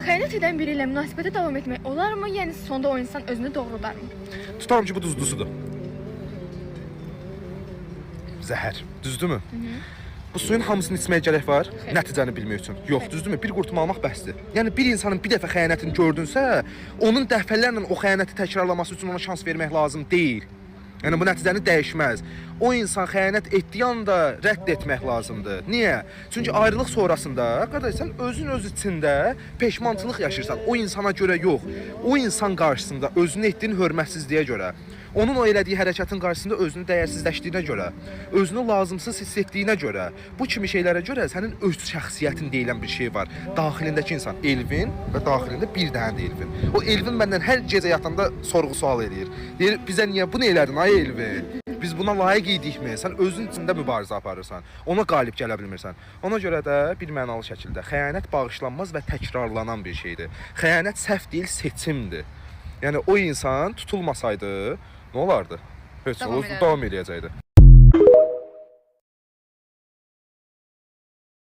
Xəyanət edən biri ilə münasibətə davam etmək olarmı? Yəni sonda o insan özünü doğrudarmı? Tutalım ki, bu duzlusudur. Zəhər, düzdürmü? Bu suyun hamısını içməyə gərək var, nəticəni bilmək üçün. Yox, düzdürmü? Bir qurtum almaq bəsdir. Yəni bir insanın bir dəfə xəyanətini gördünsə, onun dəfələrlə o xəyanəti təkrarlaması üçün ona şans vermək lazım deyil. Yəni bu nəticəni dəyişməz. O insan xəyanət etdiyi anda rədd etmək lazımdır. Niyə? Çünki ayrılıq sonrasında, qardaş, sən özün öz içində peşmançılıq yaşayırsan. O insana görə yox. O insan qarşısında özünü etdiyin hörmətsizliyə görə, onun o elədiyi hərəkətin qarşısında özünü dəyərsizləşdiyinə görə, özünü lazımsız hiss etdiyinə görə, bu kimi şeylərə görə sənin öz şəxsiyyətin deyilən bir şey var. Daxilindəki insan Elvin və daxilində bir dənə də Elvin. O Elvin məndən hər gecə yatanda sorğu-sual eləyir. Deyir, bizə niyə bunu elədin ay Elvin? Biz buna layiq idikmi? Sən özün içində mübarizə aparırsan. Ona qalib gələ bilmirsən. Ona görə də bir mənalı şəkildə xəyanət bağışlanmaz və təkrarlanan bir şeydir. Xəyanət səhv deyil, seçimdir. Yəni o insan tutulmasaydı, nə olardı? Heç davam eləyəcəkdi.